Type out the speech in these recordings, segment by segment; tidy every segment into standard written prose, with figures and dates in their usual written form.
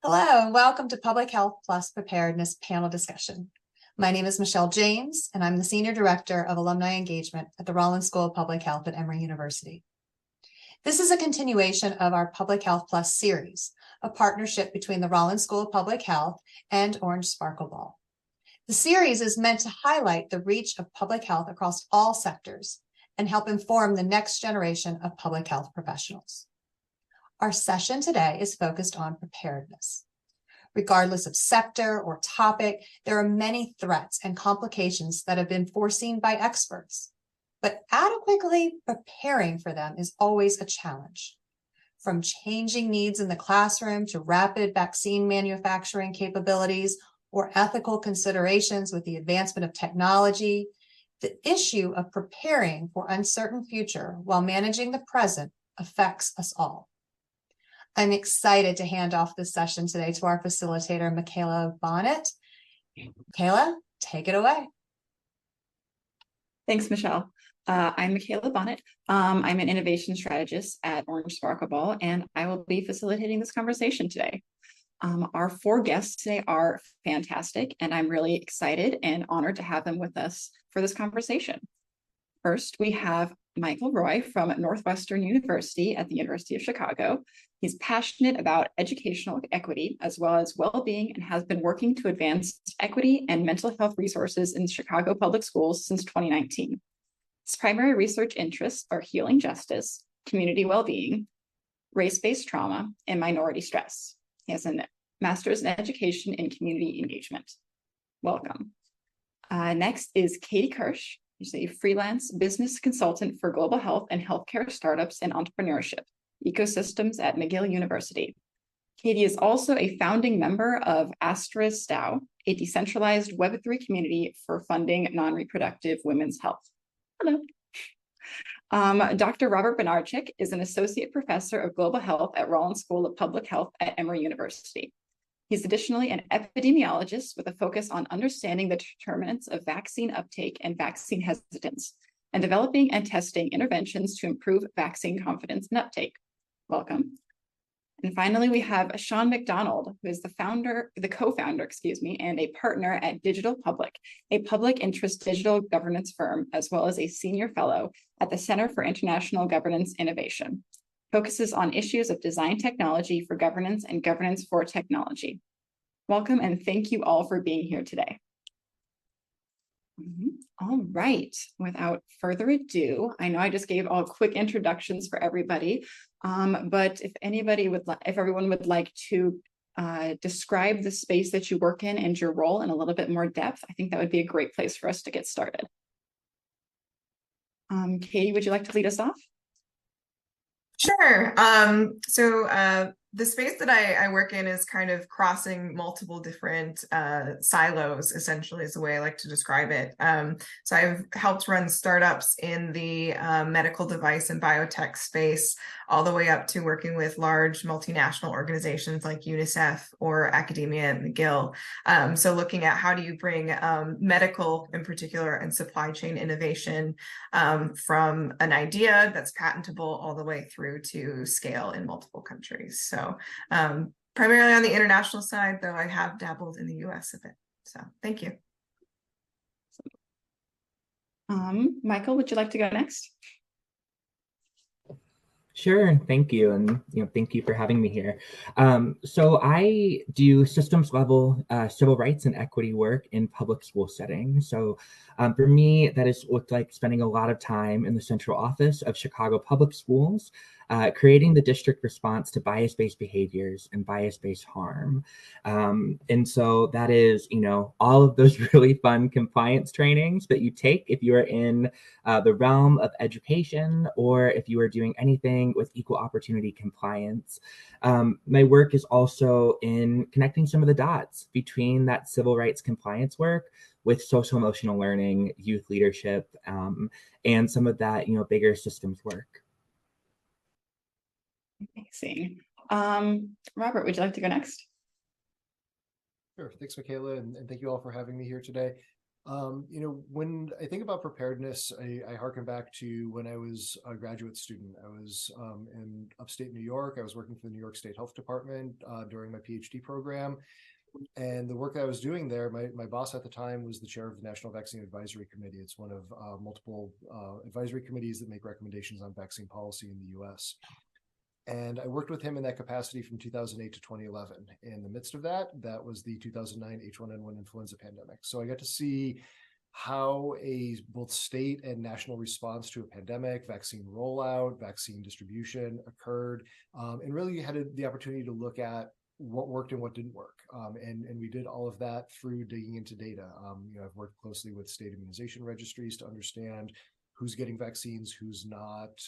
Hello, and welcome to Public Health Plus Preparedness panel discussion. My name is Michelle James, and I'm the Senior Director of Alumni Engagement at the Rollins School of Public Health at Emory University. This is a continuation of our Public Health Plus series, a partnership between the Rollins School of Public Health and Orange Sparkle Ball. The series is meant to highlight the reach of public health across all sectors and help inform the next generation of public health professionals. Our session today is focused on preparedness. Regardless of sector or topic, there are many threats and complications that have been foreseen by experts, but adequately preparing for them is always a challenge. From changing needs in the classroom to rapid vaccine manufacturing capabilities or ethical considerations with the advancement of technology, the issue of preparing for uncertain future while managing the present affects us all. I'm excited to hand off this session today to our facilitator, Michaela Bonnett. Michaela, take it away. Thanks, Michelle. I'm Michaela Bonnett. I'm an innovation strategist at Orange Sparkle Ball, and I will be facilitating this conversation today. Our four guests today are fantastic, and I'm really excited and honored to have them with us for this conversation. First, we have Michael Roy from Northwestern University at the University of Chicago. He's passionate about educational equity as well as well-being and has been working to advance equity and mental health resources in Chicago public schools since 2019. His primary research interests are healing justice, community well-being, race-based trauma, and minority stress. He has a master's in education and community engagement. Welcome. Next is Katie Kirsch. She's a freelance business consultant for global health and healthcare startups and entrepreneurship ecosystems at McGill University. Katie is also a founding member of Astra's DAO, a decentralized Web3 community for funding non-reproductive women's health. Hello. Dr. Robert Bednarczyk is an associate professor of global health at Rollins School of Public Health at Emory University. He's additionally an epidemiologist with a focus on understanding the determinants of vaccine uptake and vaccine hesitance, and developing and testing interventions to improve vaccine confidence and uptake. Welcome. And finally, we have Sean McDonald, who is the co-founder, and a partner at Digital Public, a public interest digital governance firm, as well as a senior fellow at the Center for International Governance Innovation. Focuses on issues of design technology for governance and governance for technology. Welcome, and thank you all for being here today. All right, without further ado, I know I just gave all quick introductions for everybody, but if everyone would like to describe the space that you work in and your role in a little bit more depth, I think that would be a great place for us to get started. Katie, would you like to lead us off? Sure. The space that I work in is kind of crossing multiple different silos, essentially, is the way I like to describe it. So I've helped run startups in the medical device and biotech space, all the way up to working with large multinational organizations like UNICEF or academia at McGill. So looking at how do you bring medical in particular and supply chain innovation from an idea that's patentable all the way through to scale in multiple countries. So primarily on the international side, though I have dabbled in the US a bit. So thank you. Michael, would you like to go next? Sure, thank you, and thank you for having me here. So I do systems level civil rights and equity work in public school settings. So for me, that has looked like spending a lot of time in the central office of Chicago Public Schools, creating the district response to bias-based behaviors and bias-based harm. And so that is, all of those really fun compliance trainings that you take if you are in the realm of education or if you are doing anything with equal opportunity compliance. My work is also in connecting some of the dots between that civil rights compliance work with social emotional learning, youth leadership, and some of that, bigger systems work. Amazing. Robert, would you like to go next? Sure. Thanks, Michaela, and thank you all for having me here today. When I think about preparedness, I harken back to when I was a graduate student. I was in upstate New York. I was working for the New York State Health Department during my PhD program. And the work that I was doing there, my boss at the time was the chair of the National Vaccine Advisory Committee. It's one of multiple advisory committees that make recommendations on vaccine policy in the US. And I worked with him in that capacity from 2008 to 2011. In the midst of that, that was the 2009 H1N1 influenza pandemic. So I got to see how a both state and national response to a pandemic, vaccine rollout, vaccine distribution occurred, and really had the opportunity to look at what worked and what didn't work. And we did all of that through digging into data. I've worked closely with state immunization registries to understand who's getting vaccines, who's not,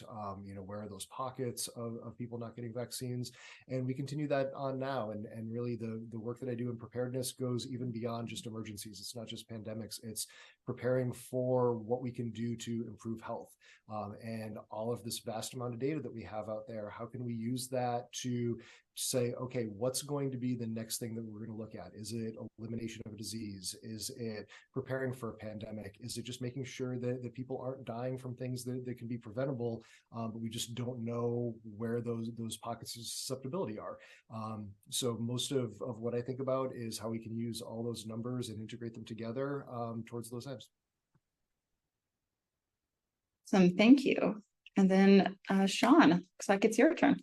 where are those pockets of people not getting vaccines. And we continue that on now. And really the work that I do in preparedness goes even beyond just emergencies. It's not just pandemics, it's preparing for what we can do to improve health. And all of this vast amount of data that we have out there, how can we use that to say, okay, what's going to be the next thing that we're going to look at? Is it elimination of a disease? Is it preparing for a pandemic? Is it just making sure that people aren't dying from things that can be preventable, but we just don't know where those pockets of susceptibility are? So most of what I think about is how we can use all those numbers and integrate them together towards those ends. Thank you. And then Sean, looks like it's your turn.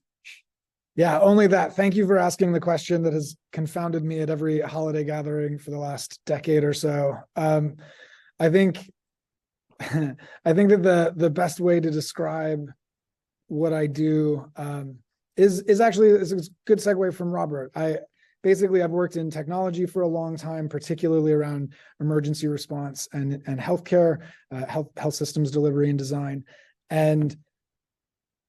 Yeah, only that. Thank you for asking the question that has confounded me at every holiday gathering for the last decade or so. I think that the best way to describe what I do is actually a good segue from Robert. I've worked in technology for a long time, particularly around emergency response and healthcare, health systems delivery and design. And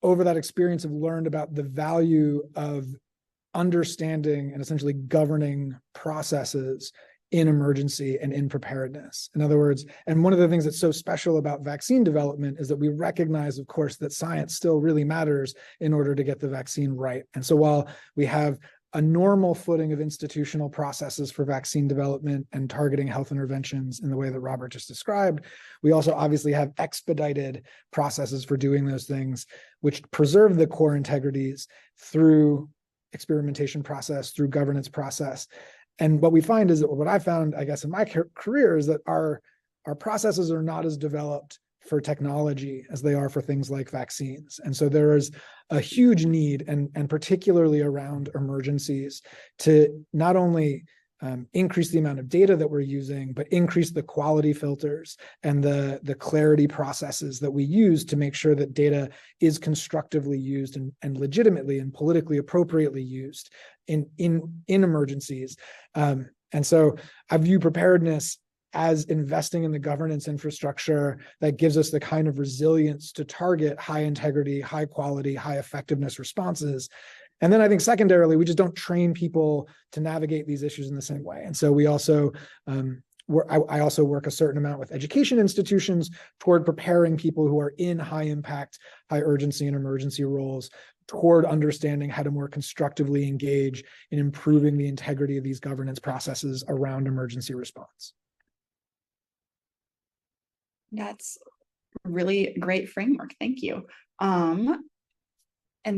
over that experience, I've learned about the value of understanding and essentially governing processes in emergency and in preparedness. In other words, and one of the things that's so special about vaccine development is that we recognize, of course, that science still really matters in order to get the vaccine right. And so while we have a normal footing of institutional processes for vaccine development and targeting health interventions in the way that Robert just described, we also obviously have expedited processes for doing those things, which preserve the core integrities through experimentation process, through governance process. And what we find is that what I found, I guess, in my career is that our processes are not as developed for technology as they are for things like vaccines. And so there is a huge need, and particularly around emergencies, to not only increase the amount of data that we're using, but increase the quality filters and the clarity processes that we use to make sure that data is constructively used and legitimately and politically appropriately used in emergencies. And so I view preparedness as investing in the governance infrastructure that gives us the kind of resilience to target high integrity, high quality, high effectiveness responses. And then I think secondarily, we just don't train people to navigate these issues in the same way. And so we also, I also work a certain amount with education institutions toward preparing people who are in high impact, high urgency and emergency roles toward understanding how to more constructively engage in improving the integrity of these governance processes around emergency response. That's really great framework. Thank you. And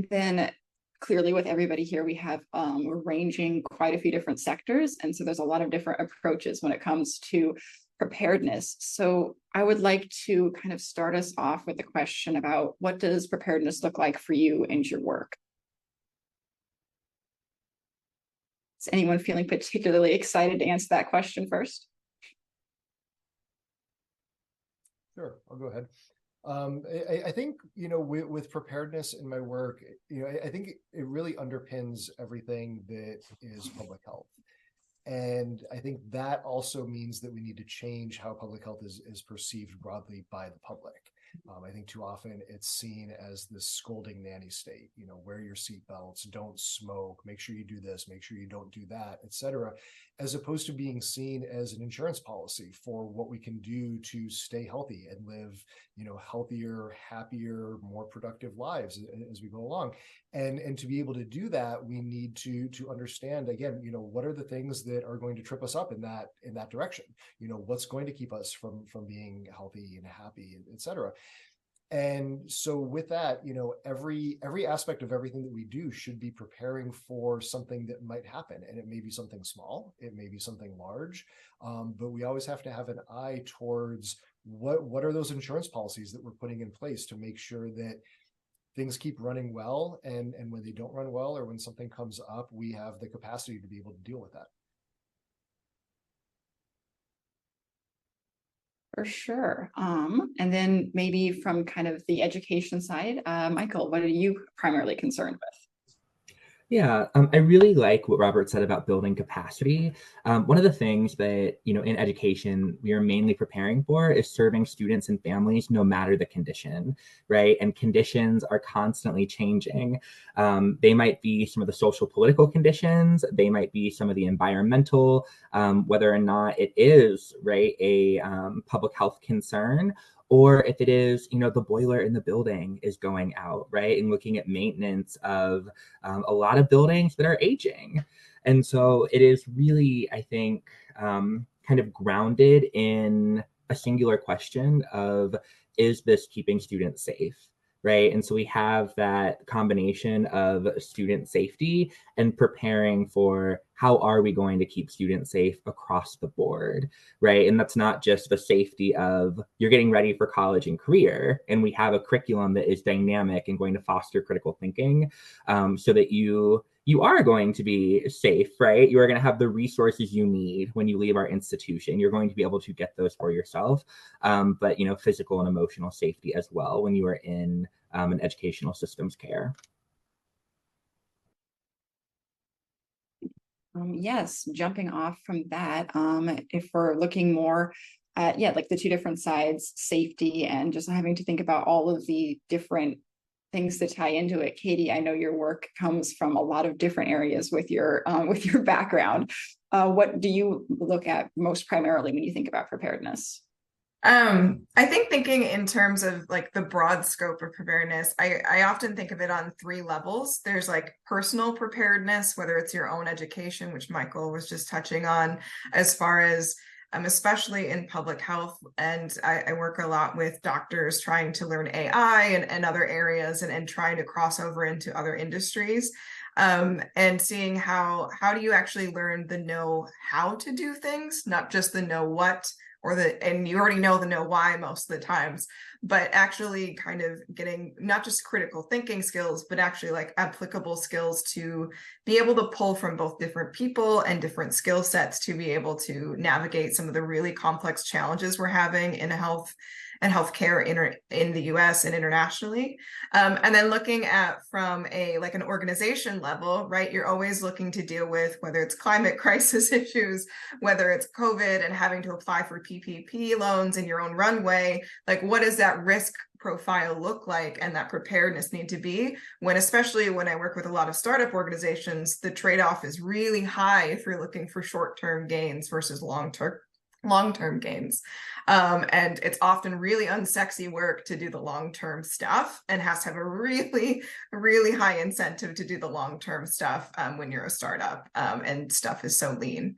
then clearly with everybody here, we have we're ranging quite a few different sectors. And so there's a lot of different approaches when it comes to preparedness. So I would like to kind of start us off with a question about what does preparedness look like for you and your work? Is anyone feeling particularly excited to answer that question first? Sure, I'll go ahead. I think, with preparedness in my work, I think it really underpins everything that is public health. And I think that also means that we need to change how public health is perceived broadly by the public. I think too often it's seen as this scolding nanny state, wear your seatbelts, don't smoke, make sure you do this, make sure you don't do that, etc., as opposed to being seen as an insurance policy for what we can do to stay healthy and live, healthier, happier, more productive lives as we go along. And to be able to do that, we need to understand, again, what are the things that are going to trip us up in that direction? What's going to keep us from being healthy and happy, etc. And so with that, every aspect of everything that we do should be preparing for something that might happen. And it may be something small, it may be something large, but we always have to have an eye towards what are those insurance policies that we're putting in place to make sure that things keep running well. And when they don't run well, or when something comes up, we have the capacity to be able to deal with that. For sure. And then maybe from kind of the education side, Michael, what are you primarily concerned with? Yeah, I really like what Robert said about building capacity. One of the things that, in education, we are mainly preparing for is serving students and families no matter the condition, right? And conditions are constantly changing. They might be some of the social political conditions, they might be some of the environmental, whether or not it is, right, a public health concern, or if it is, the boiler in the building is going out, right? And looking at maintenance of a lot of buildings that are aging. And so it is really, I think, kind of grounded in a singular question of, is this keeping students safe? Right. And so we have that combination of student safety and preparing for how are we going to keep students safe across the board. Right. And that's not just the safety of you're getting ready for college and career. And we have a curriculum that is dynamic and going to foster critical thinking, so that you are going to be safe, right? You are going to have the resources you need when you leave our institution. You're going to be able to get those for yourself. But, physical and emotional safety as well when you are in an educational systems care. Yes, jumping off from that, if we're looking more at, like the two different sides, safety and just having to think about all of the different things that tie into it. Katie, I know your work comes from a lot of different areas with your background. What do you look at most primarily when you think about preparedness? I think thinking in terms of like the broad scope of preparedness, I often think of it on 3 levels. There's like personal preparedness, whether it's your own education, which Michael was just touching on, as far as especially in public health. And I work a lot with doctors trying to learn AI and other areas and trying to cross over into other industries. And seeing how do you actually learn the know how to do things, not just the know what, and you already know the know why most of the times, but actually kind of getting not just critical thinking skills, but actually like applicable skills to be able to pull from both different people and different skill sets to be able to navigate some of the really complex challenges we're having in health and healthcare in the US and internationally. And then looking at from an organization level, right? You're always looking to deal with whether it's climate crisis issues, whether it's COVID and having to apply for PPP loans in your own runway. Like, what does that risk profile look like and that preparedness need to be especially when I work with a lot of startup organizations, the trade-off is really high if you're looking for short-term gains versus long-term gains. And it's often really unsexy work to do the long-term stuff and has to have a really, really high incentive to do the long-term stuff when you're a startup and stuff is so lean.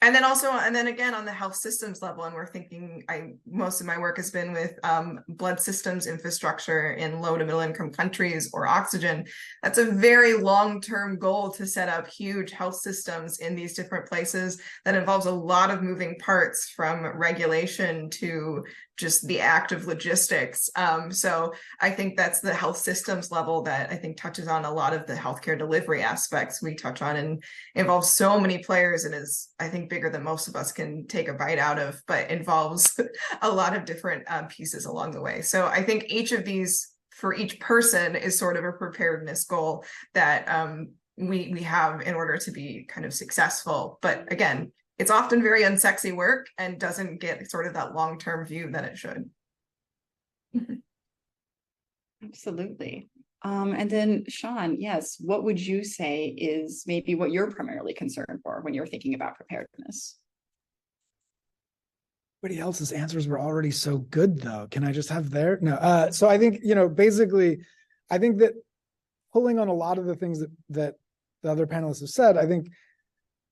And then again, on the health systems level, and we're thinking, most of my work has been with blood systems infrastructure in low to middle income countries or oxygen. That's a very long-term goal to set up huge health systems in these different places that involves a lot of moving parts, from regulation to just the act of logistics. So I think that's the health systems level that I think touches on a lot of the healthcare delivery aspects we touch on, and involves so many players and is, I think, bigger than most of us can take a bite out of, but involves a lot of different pieces along the way. So I think each of these, for each person, is sort of a preparedness goal that we have in order to be kind of successful. But again, it's often very unsexy work and doesn't get sort of that long-term view that it should. Absolutely. And then Sean, yes, what would you say is maybe what you're primarily concerned for when you're thinking about preparedness? Everybody else's answers were already so good, though. Can I just have their? No. So I think, basically, I think that pulling on a lot of the things that the other panelists have said, I think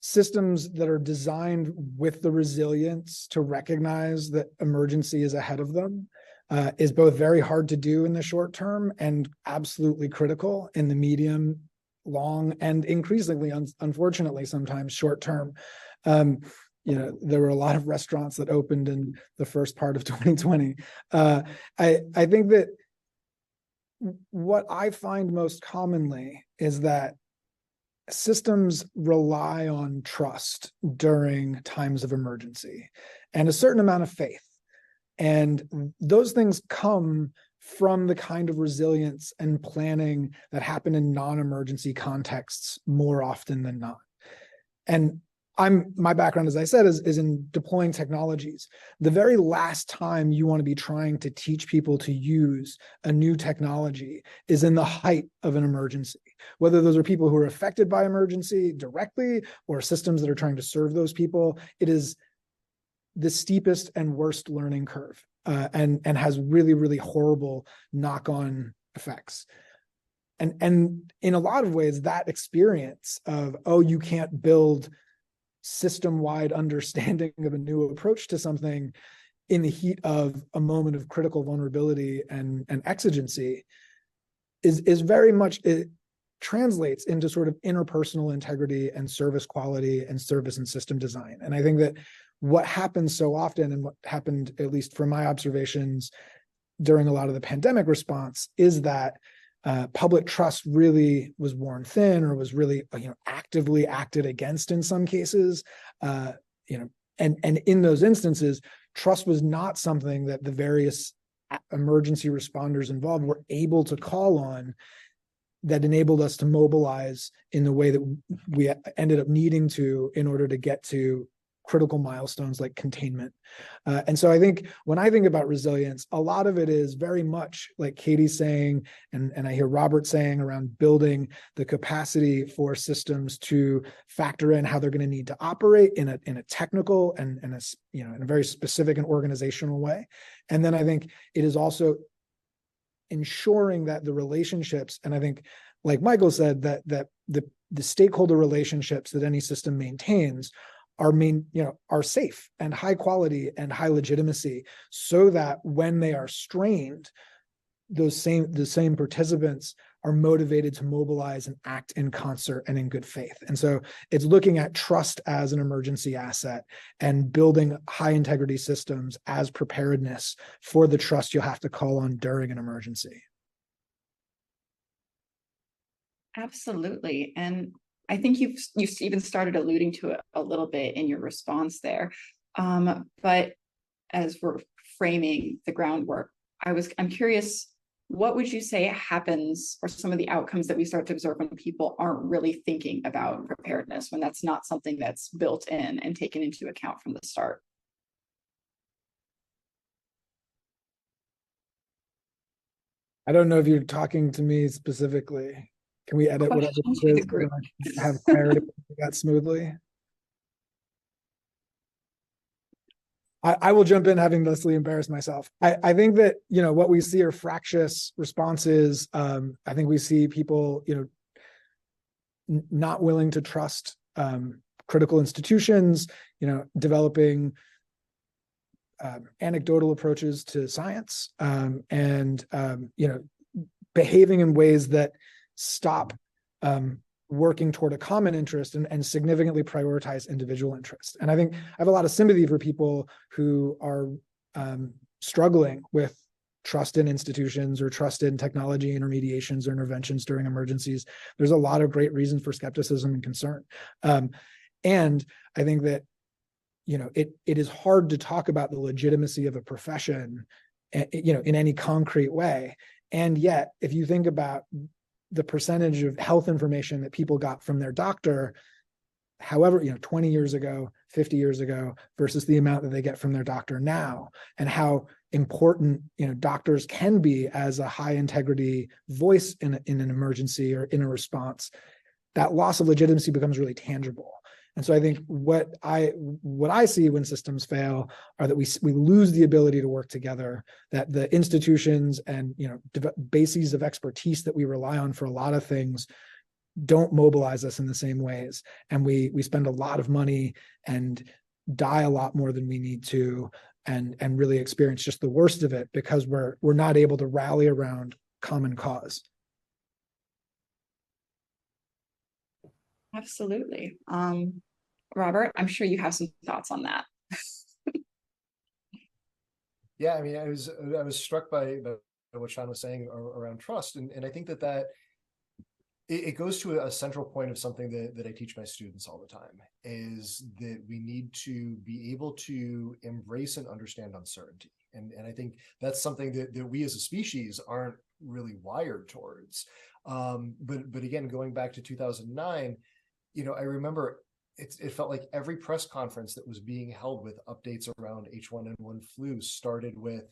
systems that are designed with the resilience to recognize that emergency is ahead of them is both very hard to do in the short term and absolutely critical in the medium, long, and increasingly, unfortunately, sometimes short term. There were a lot of restaurants that opened in the first part of 2020. I think that what I find most commonly is that systems rely on trust during times of emergency and a certain amount of faith. And those things come from the kind of resilience and planning that happen in non-emergency contexts more often than not. And my background, as I said, is in deploying technologies. The very last time you want to be trying to teach people to use a new technology is in the height of an emergency, whether those are people who are affected by emergency directly or systems that are trying to serve those people. It is the steepest and worst learning curve and has really, really horrible knock-on effects. And in a lot of ways, that experience of, you can't build system-wide understanding of a new approach to something in the heat of a moment of critical vulnerability and exigency is very much, it translates into sort of interpersonal integrity and service quality and service and system design. And I think that what happens so often, and what happened, at least from my observations during a lot of the pandemic response, is that public trust really was worn thin, or was really, actively acted against in some cases. And in those instances, trust was not something that the various emergency responders involved were able to call on, that enabled us to mobilize in the way that we ended up needing to in order to get to critical milestones like containment. And so I think when I think about resilience, a lot of it is very much like Katie's saying, and I hear Robert saying, around building the capacity for systems to factor in how they're going to need to operate in a technical and in a very specific and organizational way. And then I think it is also ensuring that the relationships, and I think, like Michael said, that the stakeholder relationships that any system maintains are safe and high quality and high legitimacy, so that when they are strained, the same participants are motivated to mobilize and act in concert and in good faith. And so it's looking at trust as an emergency asset and building high integrity systems as preparedness for the trust you'll have to call on during an emergency. Absolutely. And I think you've even started alluding to it a little bit in your response there. But as we're framing the groundwork, I'm curious, what would you say happens, or some of the outcomes that we start to observe when people aren't really thinking about preparedness, when that's not something that's built in and taken into account from the start? I don't know if you're talking to me specifically. Can we edit whatever it is so I have clarity that smoothly? I will jump in, having thusly embarrassed myself. I think that, what we see are fractious responses. I think we see people, not willing to trust critical institutions, developing anecdotal approaches to science, and behaving in ways that stop working toward a common interest and significantly prioritize individual interest. And I think I have a lot of sympathy for people who are struggling with trust in institutions or trust in technology intermediations or interventions during emergencies. There's a lot of great reasons for skepticism and concern. And I think that, it is hard to talk about the legitimacy of a profession, in any concrete way. And yet, if you think about the percentage of health information that people got from their doctor, however, 20 years ago, 50 years ago, versus the amount that they get from their doctor now, and how important, doctors can be as a high integrity voice in an emergency or in a response. That loss of legitimacy becomes really tangible. And so I think what I see when systems fail are that we lose the ability to work together, that the institutions and bases of expertise that we rely on for a lot of things don't mobilize us in the same ways. And we spend a lot of money and die a lot more than we need to, and really experience just the worst of it because we're not able to rally around common cause. Absolutely. Robert, I'm sure you have some thoughts on that. Yeah, I mean, I was struck by what Sean was saying around trust, and I think that it goes to a central point of something that I teach my students all the time, is that we need to be able to embrace and understand uncertainty. And I think that's something that we as a species aren't really wired towards. But again, going back to 2009, I remember it felt like every press conference that was being held with updates around H1N1 flu started with,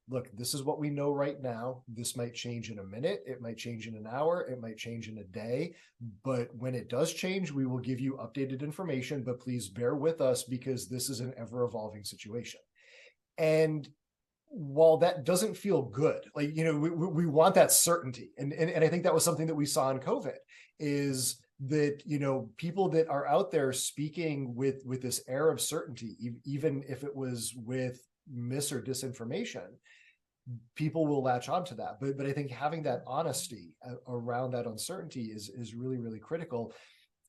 look, this is what we know right now. This might change in a minute. It might change in an hour. It might change in a day. But when it does change, we will give you updated information, but please bear with us because this is an ever evolving situation. And while that doesn't feel good, like, we want that certainty. And I think that was something that we saw in COVID, is that, people that are out there speaking with this air of certainty, even if it was with mis or disinformation, people will latch onto that. But I think having that honesty around that uncertainty is really, really critical.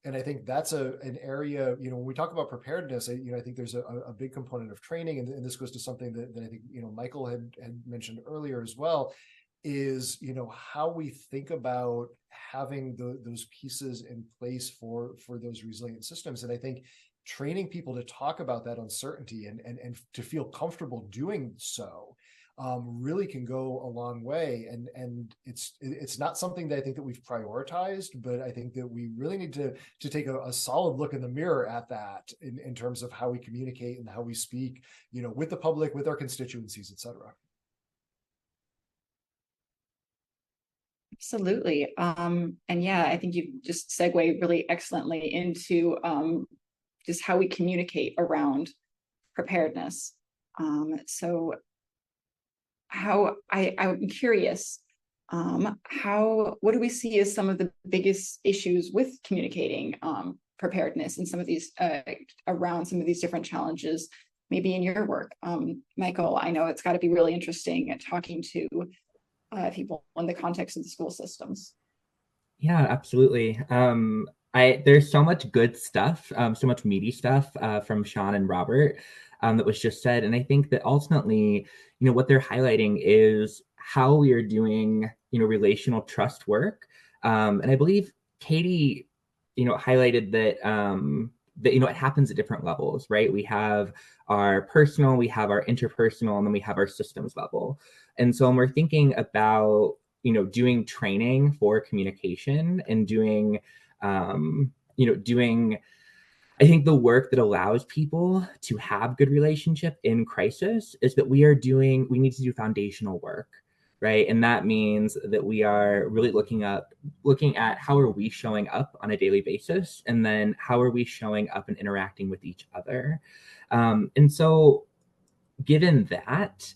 And I think that's an area, when we talk about preparedness, I think there's a big component of training, and this goes to something that I think, Michael had mentioned earlier as well, is, how we think about having those pieces in place for those resilient systems. And I think training people to talk about that uncertainty and to feel comfortable doing so really can go a long way. And it's not something that I think that we've prioritized, but I think that we really need to take a solid look in the mirror at that in terms of how we communicate and how we speak, with the public, with our constituencies, et cetera. Absolutely. And yeah, I think you just segue really excellently into just how we communicate around preparedness. So I'm curious, what do we see as some of the biggest issues with communicating preparedness and some of these around some of these different challenges, maybe in your work? Michael, I know it's got to be really interesting at talking to people in the context of the school systems. Yeah, absolutely. There's so much good stuff, so much meaty stuff from Sean and Robert that was just said. And I think that ultimately, what they're highlighting is how we are doing, relational trust work. And I believe Katie, highlighted that, it happens at different levels, right? We have our personal, we have our interpersonal, and then we have our systems level. And so when we're thinking about, doing training for communication and doing, I think the work that allows people to have good relationship in crisis is that we need to do foundational work, right? And that means that we are really looking at how are we showing up on a daily basis, and then how are we showing up and interacting with each other. And so given that,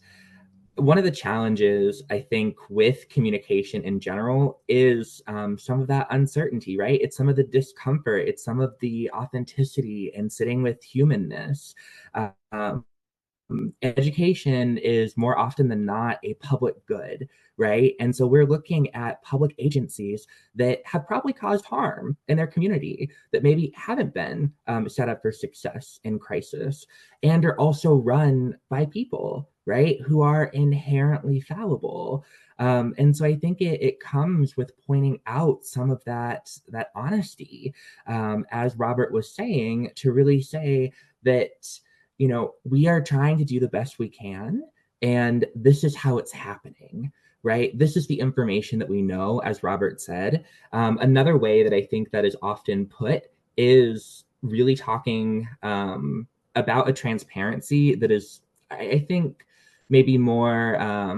one of the challenges, I think, with communication in general is some of that uncertainty, right? It's some of the discomfort. It's some of the authenticity and sitting with humanness. Education is more often than not a public good, right? And so we're looking at public agencies that have probably caused harm in their community, that maybe haven't been set up for success in crisis, and are also run by people, right, who are inherently fallible. And so I think it comes with pointing out some of that honesty, as Robert was saying, to really say that, we are trying to do the best we can, and this is how it's happening, right? This is the information that we know, as Robert said. Another way that I think that is often put is really talking about a transparency that is, I think, maybe more,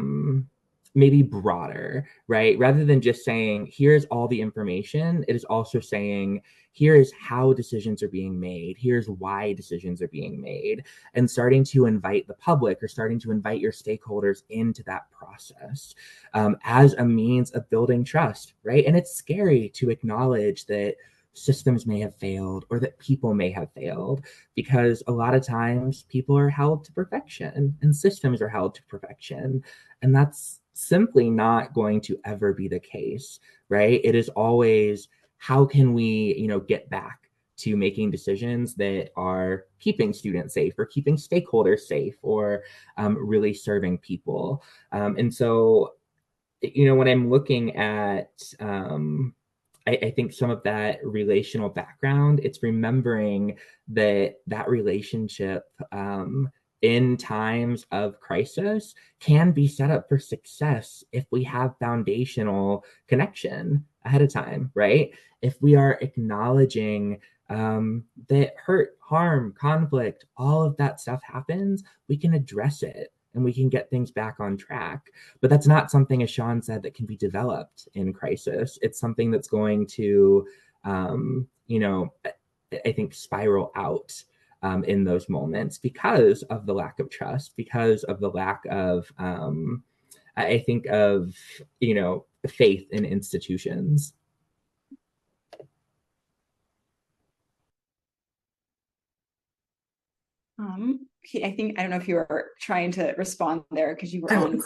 maybe broader, right? Rather than just saying, here's all the information, it is also saying, here's how decisions are being made, here's why decisions are being made, and starting to invite the public or starting to invite your stakeholders into that process as a means of building trust, right? And it's scary to acknowledge that systems may have failed or that people may have failed, because a lot of times people are held to perfection and systems are held to perfection. And that's simply not going to ever be the case, right? It is always, how can we, get back to making decisions that are keeping students safe or keeping stakeholders safe or really serving people. And so, when I'm looking at, I think some of that relational background, it's remembering that relationship in times of crisis can be set up for success if we have foundational connection ahead of time, right? If we are acknowledging that hurt, harm, conflict, all of that stuff happens, we can address it and we can get things back on track. But that's not something, as Sean said, that can be developed in crisis. It's something that's going to, I think, spiral out in those moments because of the lack of trust, because of the lack of, I think, of, faith in institutions. I don't know if you were trying to respond there because you were on.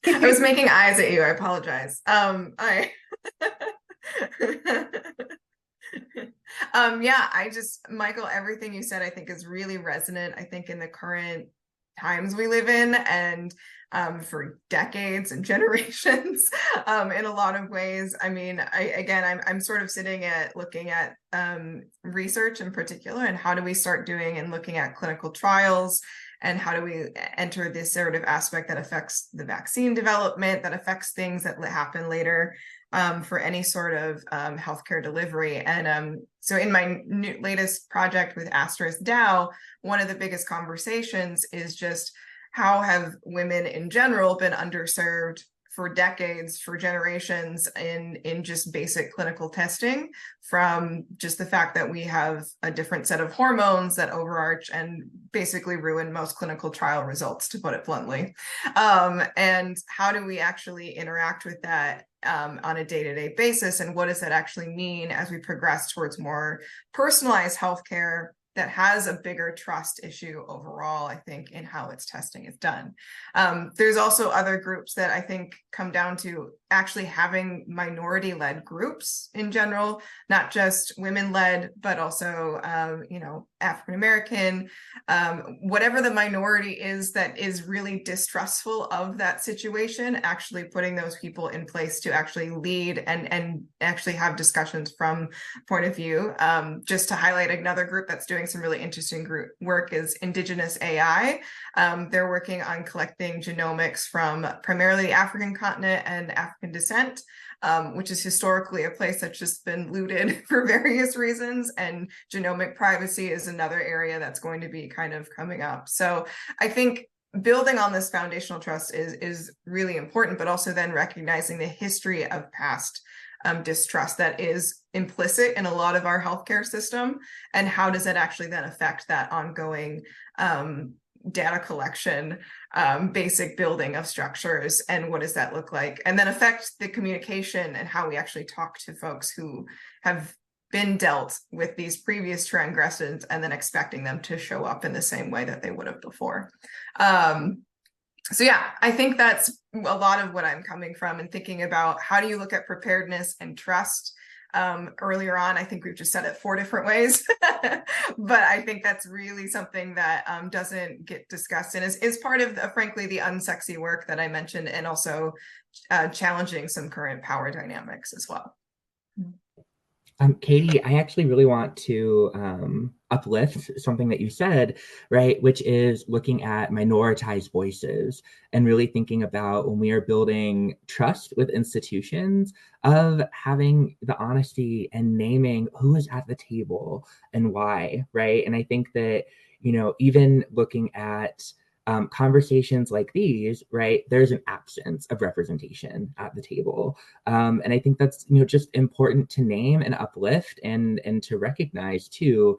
I was making eyes at you. I apologize. Michael, everything you said, I think is really resonant. I think in the current times we live in, and for decades and generations, in a lot of ways. I mean, I'm sort of looking at research in particular, and how do we start doing and looking at clinical trials, and how do we enter this sort of aspect that affects the vaccine development, that affects things that happen later for any sort of healthcare delivery. And so in my latest project with Asterisk DAO, one of the biggest conversations is just how have women in general been underserved for decades, for generations, in just basic clinical testing, from just the fact that we have a different set of hormones that overarch and basically ruin most clinical trial results, to put it bluntly. And how do we actually interact with that on a day-to-day basis, and what does that actually mean as we progress towards more personalized healthcare that has a bigger trust issue overall, I think, in how its testing is done. There's also other groups that I think come down to actually having minority-led groups in general, not just women-led, but also, African-American, whatever the minority is that is really distrustful of that situation, actually putting those people in place to actually lead and actually have discussions from point of view. Just to highlight another group that's doing some really interesting work is Indigenous AI. They're working on collecting genomics from primarily the African continent and African descent, which is historically a place that's just been looted for various reasons. And genomic privacy is another area that's going to be kind of coming up. So I think building on this foundational trust is really important, but also then recognizing the history of past distrust that is implicit in a lot of our healthcare system, and how does that actually then affect that ongoing data collection, basic building of structures, and what does that look like, and then affect the communication and how we actually talk to folks who have been dealt with these previous transgressions, and then expecting them to show up in the same way that they would have before. So yeah, I think that's a lot of what I'm coming from, and thinking about how do you look at preparedness and trust. Earlier on, I think we've just said it 4 different ways, but I think that's really something that doesn't get discussed, and is part of, frankly, the unsexy work that I mentioned, and also challenging some current power dynamics as well. Katie, I actually really want to uplift something that you said, right? Which is looking at minoritized voices and really thinking about when we are building trust with institutions of having the honesty and naming who is at the table and why, right? And I think that, even looking at conversations like these, right, there's an absence of representation at the table. And I think that's, just important to name and uplift and to recognize too,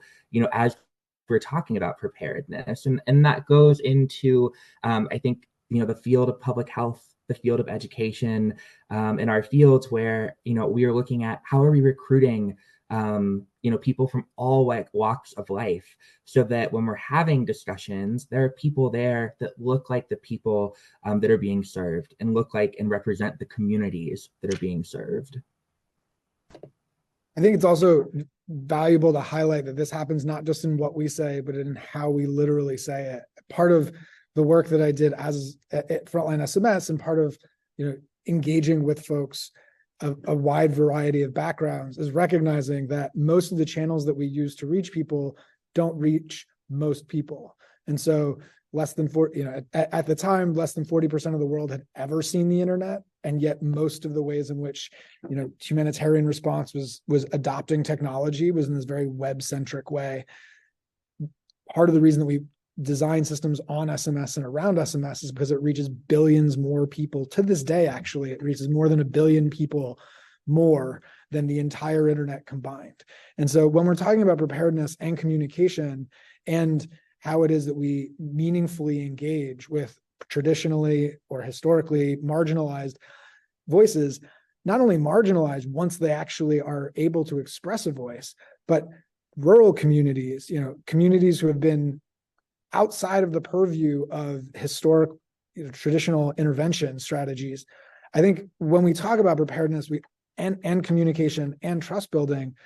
as we're talking about preparedness. And that goes into, I think, the field of public health, the field of education, in our fields where, we are looking at how are we recruiting people from all walks of life, so that when we're having discussions, there are people there that look like the people that are being served and look like and represent the communities that are being served. I think it's also valuable to highlight that this happens not just in what we say, but in how we literally say it. Part of the work that I did as at Frontline SMS, and part of engaging with folks of a wide variety of backgrounds, is recognizing that most of the channels that we use to reach people don't reach most people. And so less than 40, at the time, less than 40% of the world had ever seen the internet. And yet most of the ways in which, humanitarian response was adopting technology was in this very web-centric way. Part of the reason that we design systems on SMS and around SMS is because it reaches billions more people. To this day, actually, it reaches more than 1 billion people more than the entire internet combined. And so when we're talking about preparedness and communication and how it is that we meaningfully engage with traditionally or historically marginalized voices, not only marginalized once they actually are able to express a voice, but rural communities, communities who have been outside of the purview of historic, traditional intervention strategies. I think when we talk about preparedness, and communication and trust building,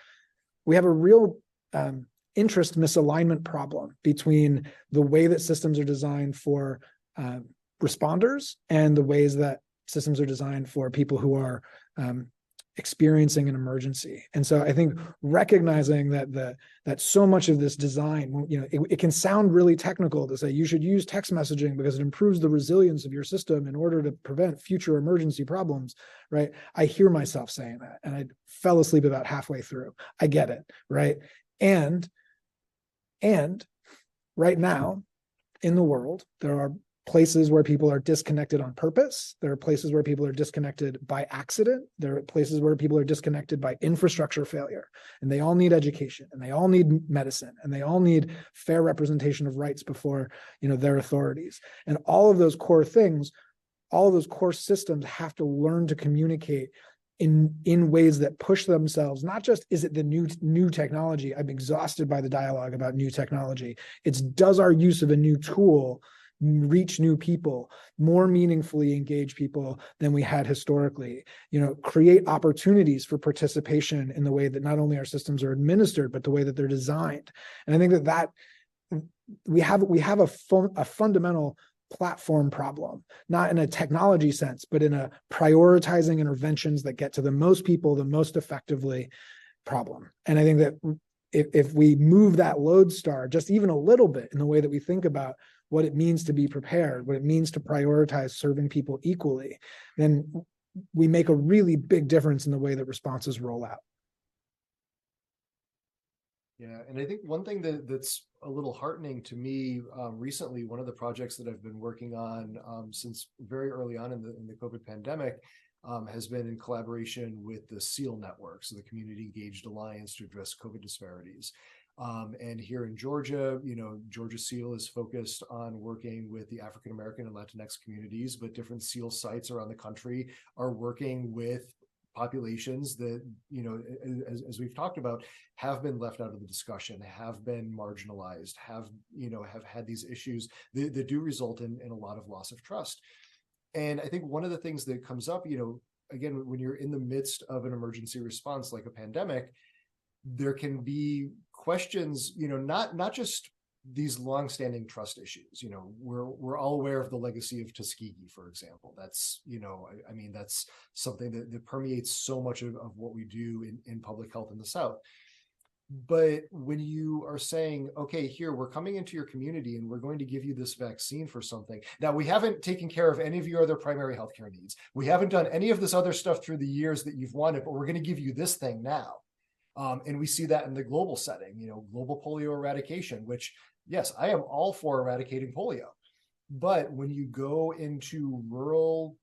we have a real interest misalignment problem between the way that systems are designed for responders and the ways that systems are designed for people who are experiencing an emergency. And so I think recognizing that so much of this design, it can sound really technical to say you should use text messaging because it improves the resilience of your system in order to prevent future emergency problems, right? I hear myself saying that, and I fell asleep about halfway through. I get it, right? And right now in the world, there are places where people are disconnected on purpose. There are places where people are disconnected by accident. There are places where people are disconnected by infrastructure failure. And they all need education, and they all need medicine, and they all need fair representation of rights before, their authorities. And all of those core things, all of those core systems have to learn to communicate in ways that push themselves. Not just, is it the new technology? I'm exhausted by the dialogue about new technology. It's, does our use of a new tool reach new people, more meaningfully engage people than we had historically, create opportunities for participation in the way that not only our systems are administered, but the way that they're designed. And I think that we have a fundamental platform problem, not in a technology sense, but in a prioritizing interventions that get to the most people the most effectively problem. And I think that if we move that lodestar just even a little bit in the way that we think about what it means to be prepared, what it means to prioritize serving people equally, then we make a really big difference in the way that responses roll out. Yeah, and I think one thing that's a little heartening to me recently, one of the projects that I've been working on since very early on in the COVID pandemic has been in collaboration with the SEAL network, so the Community Engaged Alliance to Address COVID Disparities. And here in Georgia, Georgia SEAL is focused on working with the African American and Latinx communities, but different SEAL sites around the country are working with populations that, as we've talked about, have been left out of the discussion, have been marginalized, have had these issues that do result in a lot of loss of trust. And I think one of the things that comes up, again, when you're in the midst of an emergency response like a pandemic, there can be questions, not just these longstanding trust issues. You know, we're all aware of the legacy of Tuskegee, for example. That's, you know, I mean, that's something that permeates so much of what we do in public health in the South. But when you are saying, okay, here, we're coming into your community and we're going to give you this vaccine for something. Now, we haven't taken care of any of your other primary healthcare needs. We haven't done any of this other stuff through the years that you've wanted, but we're going to give you this thing now. And we see that in the global setting, you know, global polio eradication, which, yes, I am all for eradicating polio. But when you go into rural,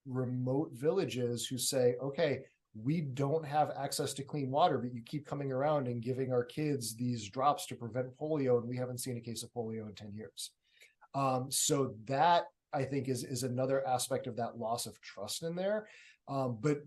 remote villages who say, okay, we don't have access to clean water, but you keep coming around and giving our kids these drops to prevent polio, and we haven't seen a case of polio in 10 years. So that, I think, is another aspect of that loss of trust in there. But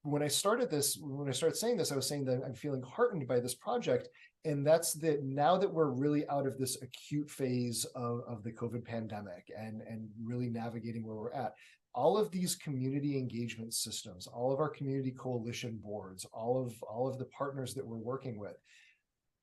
when I started saying this, I was saying that I'm feeling heartened by this project. And that's that now that we're really out of this acute phase of the COVID pandemic and really navigating where we're at, all of these community engagement systems, all of our community coalition boards, all of the partners that we're working with,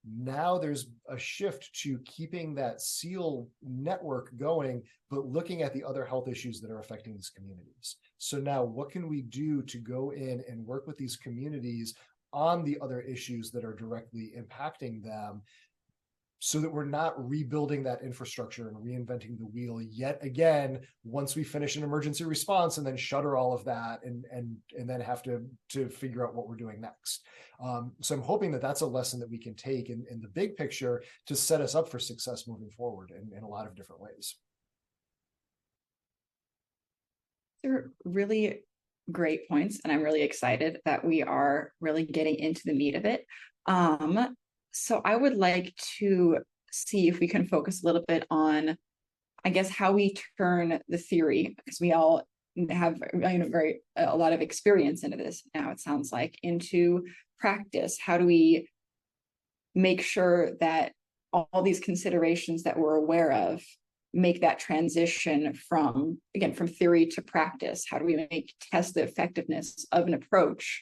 now there's a shift to keeping that SEAL network going, but looking at the other health issues that are affecting these communities. So now what can we do to go in and work with these communities on the other issues that are directly impacting them, so that we're not rebuilding that infrastructure and reinventing the wheel yet again once we finish an emergency response and then shutter all of that and then have to figure out what we're doing next. So I'm hoping that that's a lesson that we can take in the big picture to set us up for success moving forward in a lot of different ways. They're really great points, and I'm really excited that we are really getting into the meat of it. So I would like to see if we can focus a little bit on, I guess, how we turn the theory, because we all have, you know, a lot of experience into this now, it sounds like, into practice. How do we make sure that all these considerations that we're aware of make that transition from theory to practice? How do we test the effectiveness of an approach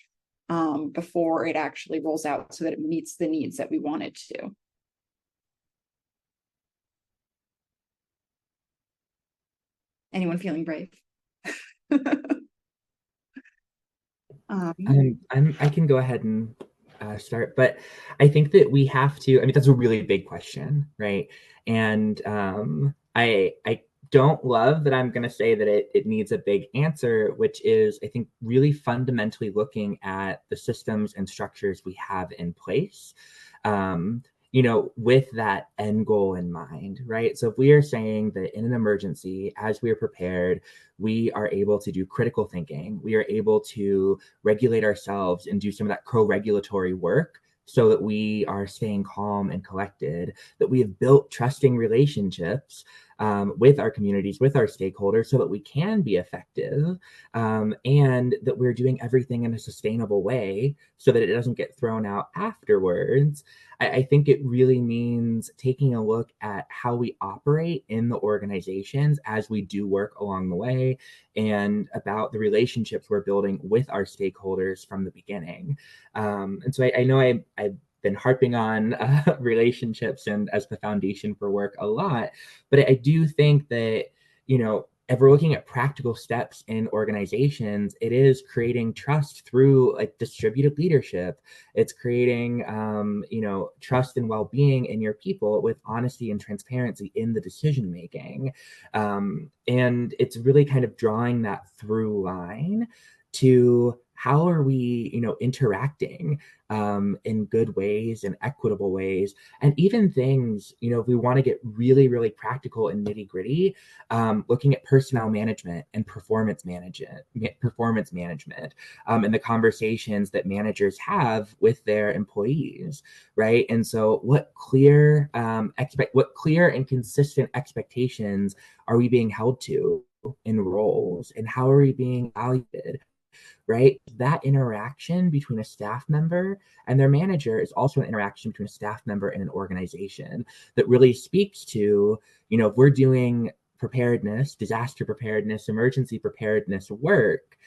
before it actually rolls out so that it meets the needs that we want it to? Anyone feeling brave? I can go ahead and start, but I think that we have to, I mean, that's a really big question, right? And I don't love that I'm going to say that it needs a big answer, which is, I think, really fundamentally looking at the systems and structures we have in place, you know, with that end goal in mind, right? So if we are saying that in an emergency, as we are prepared, we are able to do critical thinking, we are able to regulate ourselves and do some of that co-regulatory work, so that we are staying calm and collected, that we have built trusting relationships with our communities, with our stakeholders, so that we can be effective, and that we're doing everything in a sustainable way so that it doesn't get thrown out afterwards. I think it really means taking a look at how we operate in the organizations as we do work along the way, and about the relationships we're building with our stakeholders from the beginning. And so I know I've been harping on relationships and as the foundation for work a lot, but I do think that, you know, if we're looking at practical steps in organizations, it is creating trust through like distributed leadership. It's creating, you know, trust and well-being in your people with honesty and transparency in the decision making. And it's really kind of drawing that through line to how are we, you know, interacting in good ways and equitable ways, and even things, you know, if we want to get really, really practical and nitty gritty, looking at personnel management and performance management, and the conversations that managers have with their employees, right? And so, what clear and consistent expectations are we being held to in roles, and how are we being valued? Right? That interaction between a staff member and their manager is also an interaction between a staff member and an organization that really speaks to, you know, if we're doing preparedness, disaster preparedness, emergency preparedness work,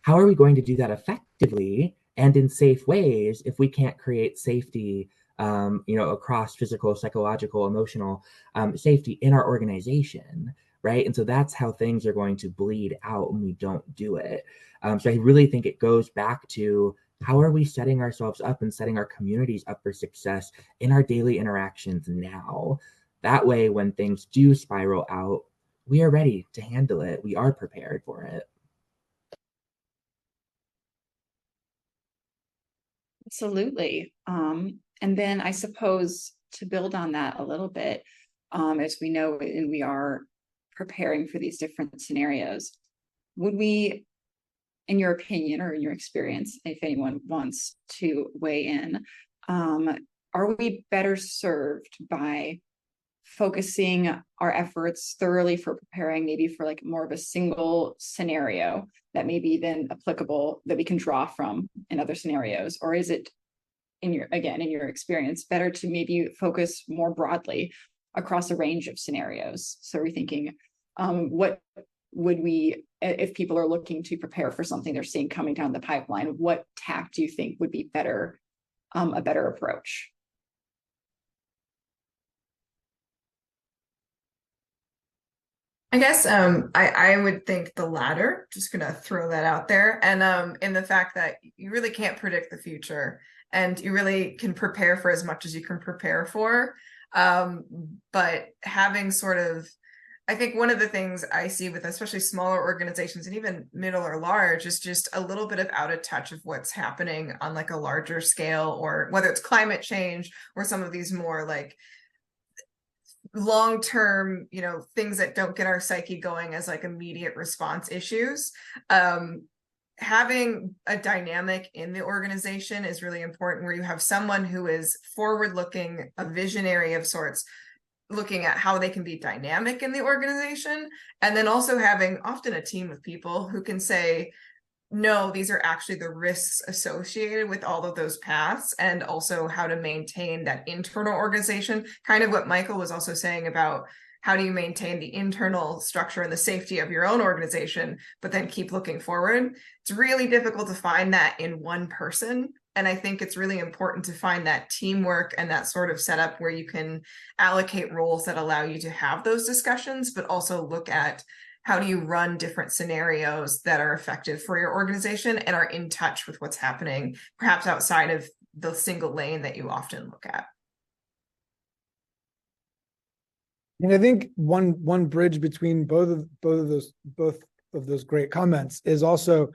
how are we going to do that effectively and in safe ways if we can't create safety across physical, psychological, emotional safety in our organization, right? And so that's how things are going to bleed out when we don't do it. So I really think it goes back to how are we setting ourselves up and setting our communities up for success in our daily interactions now? That way, when things do spiral out, we are ready to handle it. We are prepared for it. Absolutely. And then I suppose to build on that a little bit, as we know, and we are preparing for these different scenarios, would we, in your opinion or in your experience, if anyone wants to weigh in, are we better served by focusing our efforts thoroughly for preparing maybe for like more of a single scenario that may be then applicable that we can draw from in other scenarios? Or is it, in your experience, better to maybe focus more broadly across a range of scenarios? So we're thinking, what would we, if people are looking to prepare for something they're seeing coming down the pipeline, what tack do you think would be better, a better approach? I guess I would think the latter, just gonna throw that out there. And in the fact that you really can't predict the future and you really can prepare for as much as you can prepare for. But having sort of, I think one of the things I see with especially smaller organizations and even middle or large is just a little bit of out of touch of what's happening on like a larger scale, or whether it's climate change or some of these more like long-term, things that don't get our psyche going as like immediate response issues. Having a dynamic in the organization is really important, where you have someone who is forward-looking, a visionary of sorts, looking at how they can be dynamic in the organization, and then also having often a team of people who can say, no, these are actually the risks associated with all of those paths, and also how to maintain that internal organization. Kind of what Michael was also saying about how do you maintain the internal structure and the safety of your own organization, but then keep looking forward. It's really difficult to find that in one person. And I think it's really important to find that teamwork and that sort of setup where you can allocate roles that allow you to have those discussions, but also look at how do you run different scenarios that are effective for your organization and are in touch with what's happening, perhaps outside of the single lane that you often look at. And I think one bridge between both of those great comments is also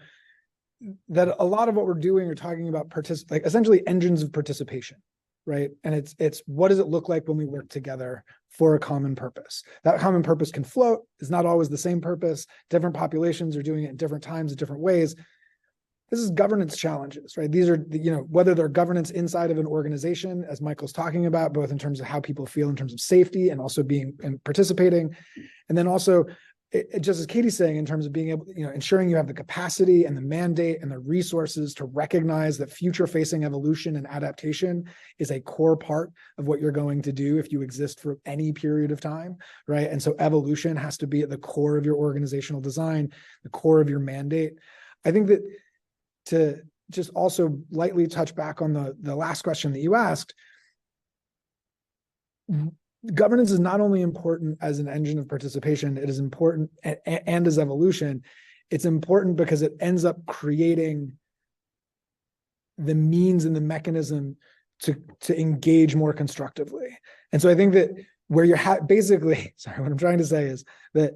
that a lot of what we're doing, we're talking about like essentially engines of participation, right? And it's what does it look like when we work together for a common purpose? That common purpose can float. It's not always the same purpose. Different populations are doing it in different times, in different ways. This is governance challenges, right? These are, whether they're governance inside of an organization, as Michael's talking about, both in terms of how people feel in terms of safety and also being and participating. And then also, just as Katie's saying, in terms of being able, ensuring you have the capacity and the mandate and the resources to recognize that future-facing evolution and adaptation is a core part of what you're going to do if you exist for any period of time, right? And so evolution has to be at the core of your organizational design, the core of your mandate. I think that to just also lightly touch back on the last question that you asked, governance is not only important as an engine of participation, it is important and as evolution. It's important because it ends up creating the means and the mechanism to engage more constructively. And so I think that where you're basically, sorry, what I'm trying to say is that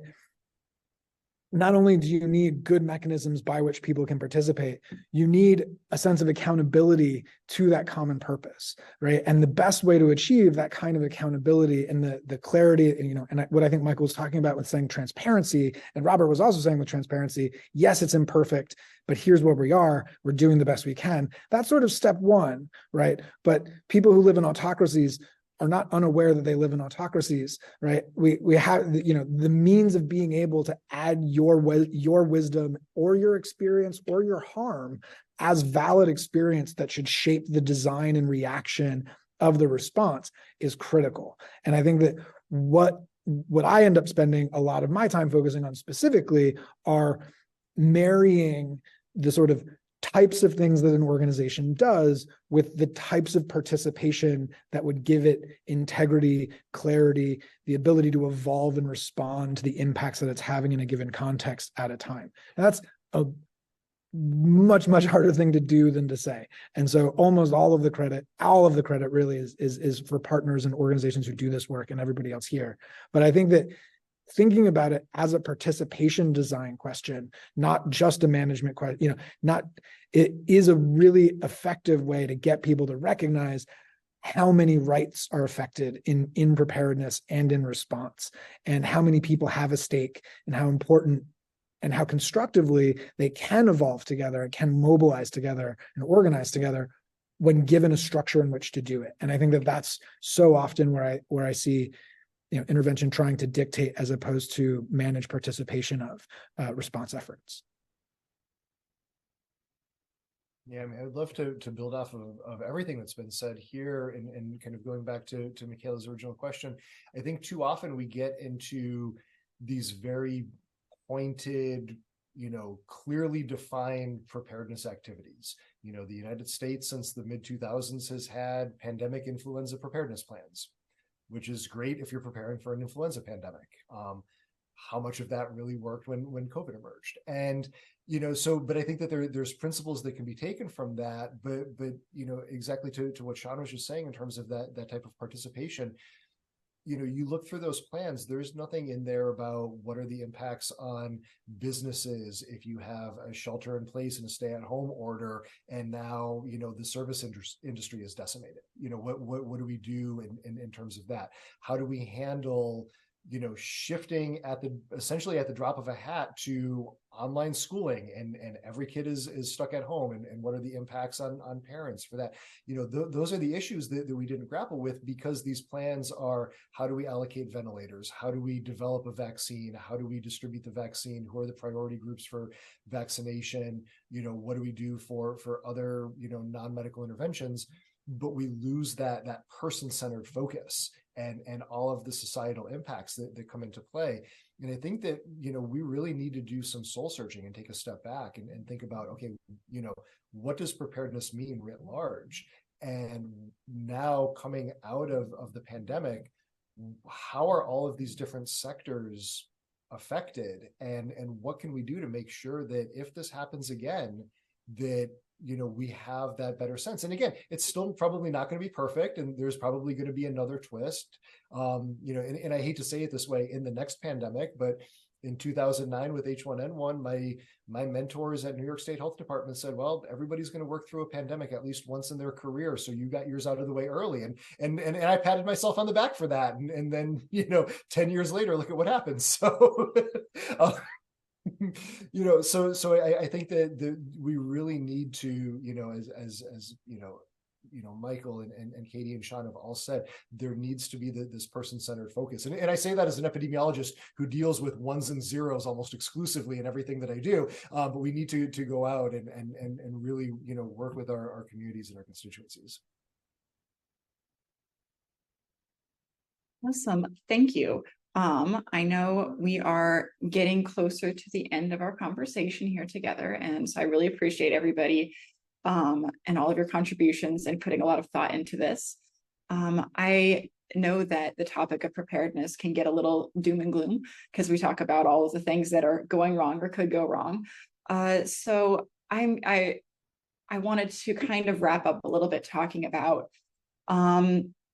not only do you need good mechanisms by which people can participate, you need a sense of accountability to that common purpose, right? And the best way to achieve that kind of accountability and the clarity, and what I think Michael was talking about with saying transparency, and Robert was also saying with transparency, yes, it's imperfect, but here's where we are, we're doing the best we can. That's sort of step one, right? But people who live in autocracies are not unaware that they live in autocracies, right? We have, the means of being able to add your wisdom or your experience or your harm as valid experience that should shape the design and reaction of the response is critical. And I think that what I end up spending a lot of my time focusing on specifically are marrying the sort of types of things that an organization does with the types of participation that would give it integrity, clarity, the ability to evolve and respond to the impacts that it's having in a given context at a time. And that's a much, much harder thing to do than to say. And so almost all of the credit really is for partners and organizations who do this work and everybody else here. But I think that thinking about it as a participation design question, not just a management question, it is a really effective way to get people to recognize how many rights are affected in preparedness and in response, and how many people have a stake, and how important and how constructively they can evolve together and can mobilize together and organize together when given a structure in which to do it. And I think that that's so often where I see intervention trying to dictate as opposed to manage participation of response efforts. Yeah, I mean, I would love to build off of everything that's been said here, and kind of going back to Michaela's original question. I think too often we get into these very pointed, clearly defined preparedness activities. The United States since the mid-2000s has had pandemic influenza preparedness plans, which is great if you're preparing for an influenza pandemic. How much of that really worked when COVID emerged? And, but I think that there's principles that can be taken from that, but exactly to what Sean was just saying in terms of that type of participation, you look through those plans, there's nothing in there about what are the impacts on businesses if you have a shelter in place and a stay-at-home order, and now the service industry is decimated. What do we do in terms of that? How do we handle shifting essentially at the drop of a hat to online schooling, and every kid is stuck at home, and what are the impacts on parents for that? Those are the issues that we didn't grapple with, because these plans are, how do we allocate ventilators? How do we develop a vaccine? How do we distribute the vaccine? Who are the priority groups for vaccination? What do we do for other non-medical interventions? But we lose that person-centered focus and all of the societal impacts that come into play. And I think that, we really need to do some soul searching and take a step back and think about, okay, what does preparedness mean writ large? And now coming out of the pandemic, how are all of these different sectors affected? And what can we do to make sure that if this happens again, that we have that better sense? And again, it's still probably not going to be perfect, and there's probably going to be another twist. And I hate to say it this way, in the next pandemic, but in 2009 with H1N1, my mentors at New York State Health Department said, well, everybody's going to work through a pandemic at least once in their career, so you got yours out of the way early. And I patted myself on the back for that. And then 10 years later, look at what happened. So I think that we really need to, as Michael and Katie and Sean have all said, there needs to be this person-centered focus. And I say that as an epidemiologist who deals with ones and zeros almost exclusively in everything that I do. But we need to go out and really, work with our communities and our constituencies. Awesome. Thank you. I know we are getting closer to the end of our conversation here together, and so I really appreciate everybody and all of your contributions and putting a lot of thought into this. I know that the topic of preparedness can get a little doom and gloom because we talk about all of the things that are going wrong or could go wrong. So I wanted to kind of wrap up a little bit talking about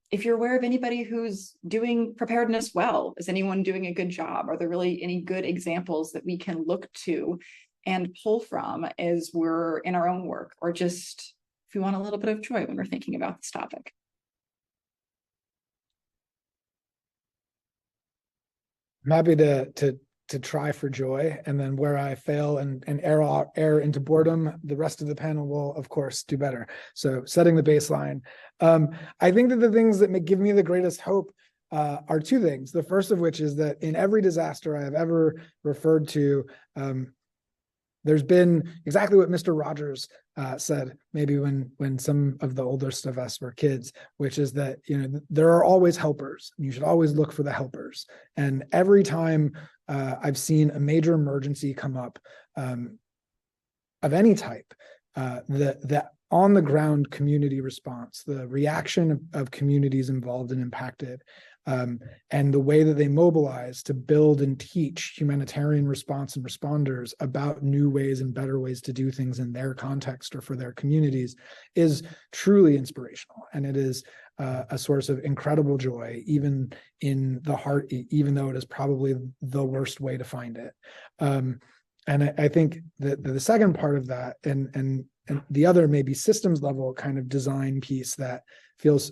if you're aware of anybody who's doing preparedness well. Is anyone doing a good job? Are there really any good examples that we can look to and pull from as we're in our own work, or just if we want a little bit of joy when we're thinking about this topic? I'm happy to try for joy, and then where I fail and err into boredom, the rest of the panel will, of course, do better. So setting the baseline. I think that the things that give me the greatest hope are two things. The first of which is that in every disaster I have ever referred to, there's been exactly what Mr. Rogers said, maybe when some of the oldest of us were kids, which is that there are always helpers, and you should always look for the helpers. And every time I've seen a major emergency come up of any type, the on the ground community response, the reaction of communities involved and impacted, and the way that they mobilize to build and teach humanitarian response and responders about new ways and better ways to do things in their context or for their communities is truly inspirational. And it is a source of incredible joy, even in the heart, even though it is probably the worst way to find it. And I think that the second part of that, and the other maybe systems level kind of design piece that feels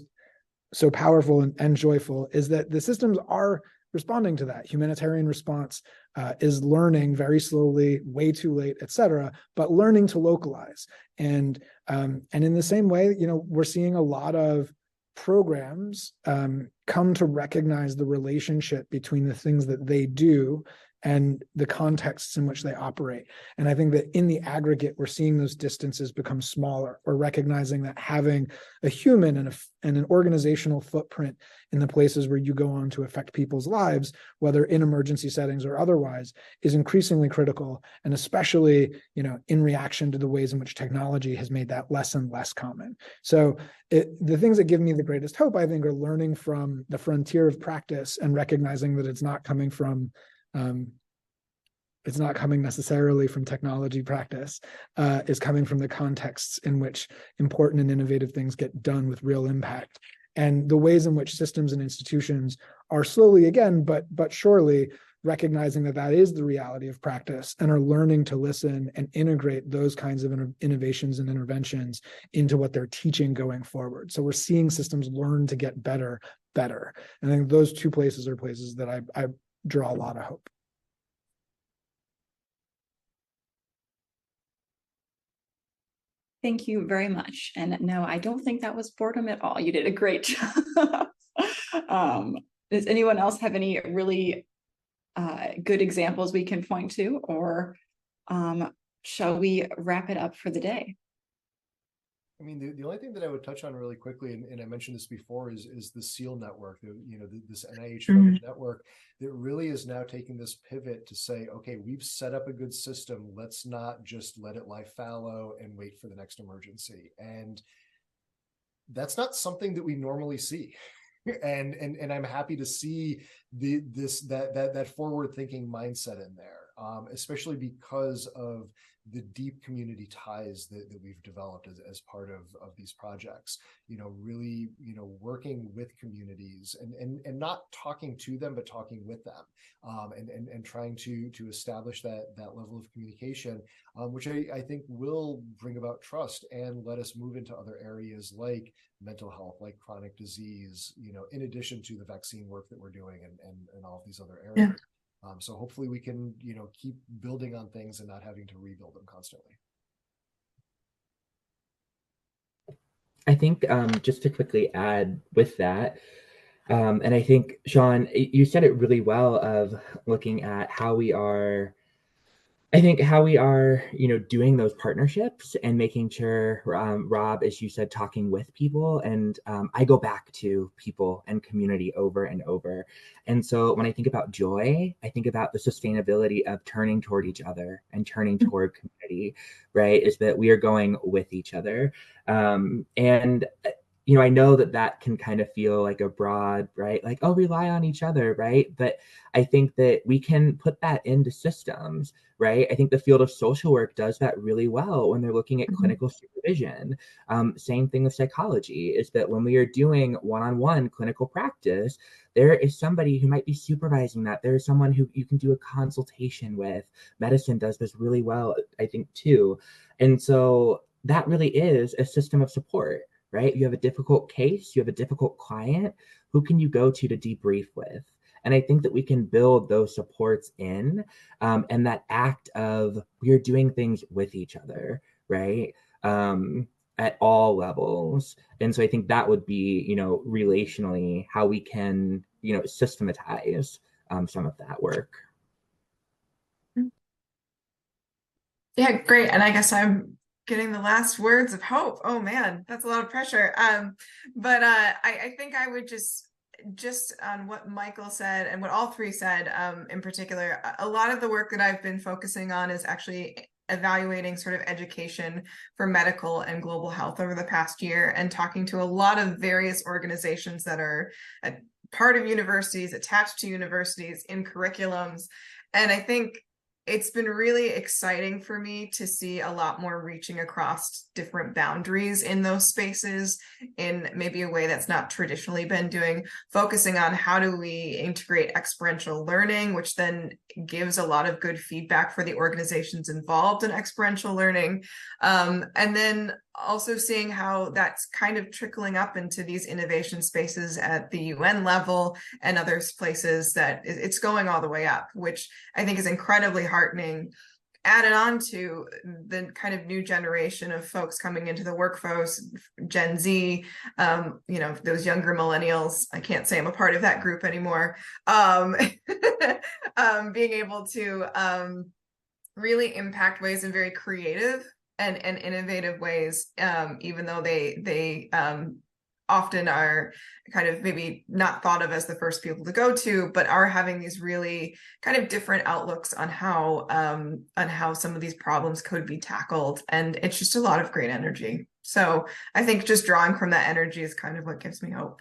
so powerful and joyful, is that the systems are responding to that. Humanitarian response is learning very slowly, way too late, et cetera, but learning to localize. And in the same way, we're seeing a lot of programs come to recognize the relationship between the things that they do and the contexts in which they operate. And I think that in the aggregate, we're seeing those distances become smaller. We're recognizing that having a human and an organizational footprint in the places where you go on to affect people's lives, whether in emergency settings or otherwise, is increasingly critical. And especially, in reaction to the ways in which technology has made that less and less common. So the things that give me the greatest hope, I think, are learning from the frontier of practice and recognizing that it's not coming necessarily from technology practice, is coming from the contexts in which important and innovative things get done with real impact. And the ways in which systems and institutions are slowly again, but surely recognizing that that is the reality of practice and are learning to listen and integrate those kinds of innovations and interventions into what they're teaching going forward. So we're seeing systems learn to get better. And I think those two places are places that I draw a lot of hope. Thank you very much. And no, I don't think that was boredom at all. You did a great job. Does anyone else have any really good examples we can point to, or shall we wrap it up for the day? I mean, the only thing that I would touch on really quickly, and I mentioned this before, is the SEAL network, this NIH-funded network that really is now taking this pivot to say, okay, we've set up a good system. Let's not just let it lie fallow and wait for the next emergency. And that's not something that we normally see. And I'm happy to see that forward-thinking mindset in there, especially because of the deep community ties that we've developed as part of these projects. Really, working with communities and not talking to them, but talking with them, and trying to establish that level of communication, which I think will bring about trust and let us move into other areas like mental health, like chronic disease, in addition to the vaccine work that we're doing and all of these other areas. Yeah. So hopefully we can, keep building on things and not having to rebuild them constantly. I think just to quickly add with that, and I think, Sean, you said it really well of looking at how we are, doing those partnerships and making sure, Rob, as you said, talking with people. And I go back to people and community over and over. And so when I think about joy, I think about the sustainability of turning toward each other and turning toward community, right? Is that we are going with each other. And I know that can kind of feel like a broad, right? Like, oh, rely on each other, right? But I think that we can put that into systems, right? I think the field of social work does that really well when they're looking at clinical supervision. Same thing with psychology, is that when we are doing one-on-one clinical practice, there is somebody who might be supervising that. There is someone who you can do a consultation with. Medicine does this really well, I think, too. And so that really is a system of support. Right? You have a difficult case, you have a difficult client, who can you go to debrief with? And I think that we can build those supports in, and that act of we are doing things with each other, right? At all levels. And so I think that would be, relationally, how we can, systematize some of that work. Yeah, great. And I guess I'm getting the last words of hope. Oh man, that's a lot of pressure. But I think I would just on what Michael said and what all three said, in particular, a lot of the work that I've been focusing on is actually evaluating sort of education for medical and global health over the past year and talking to a lot of various organizations that are a part of universities, attached to universities, in curriculums. And I think it's been really exciting for me to see a lot more reaching across different boundaries in those spaces in maybe a way that's not traditionally been doing, focusing on how do we integrate experiential learning, which then gives a lot of good feedback for the organizations involved in experiential learning. And then also seeing how that's kind of trickling up into these innovation spaces at the UN level and other places that it's going all the way up, which I think is incredibly heartening. Added on to the kind of new generation of folks coming into the workforce, Gen Z, those younger millennials, I can't say I'm a part of that group anymore, being able to really impact ways in very creative and innovative ways, even though they often are kind of maybe not thought of as the first people to go to, but are having these really kind of different outlooks on how some of these problems could be tackled. And it's just a lot of great energy. So I think just drawing from that energy is kind of what gives me hope.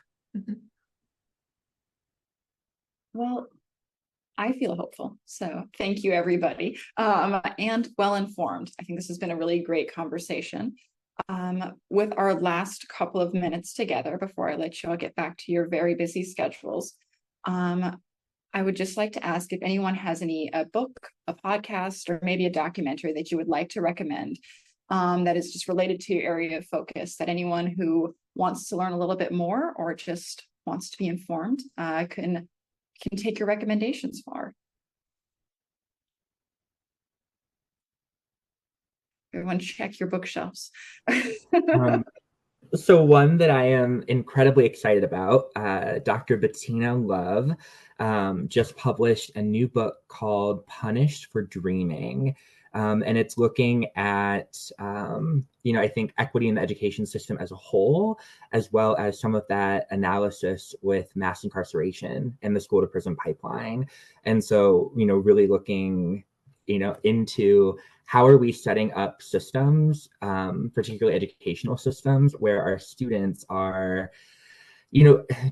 Well, I feel hopeful. So thank you, everybody. And well-informed. I think this has been a really great conversation. With our last couple of minutes together, before I let you all get back to your very busy schedules, I would just like to ask if anyone has a book, a podcast, or maybe a documentary that you would like to recommend that is just related to your area of focus, that anyone who wants to learn a little bit more or just wants to be informed can take your recommendations far. Everyone check your bookshelves. So one that I am incredibly excited about, Dr. Bettina Love just published a new book called Punished for Dreaming. And it's looking at, I think equity in the education system as a whole, as well as some of that analysis with mass incarceration and the school to prison pipeline. And so, really looking, into how are we setting up systems, particularly educational systems, where our students are,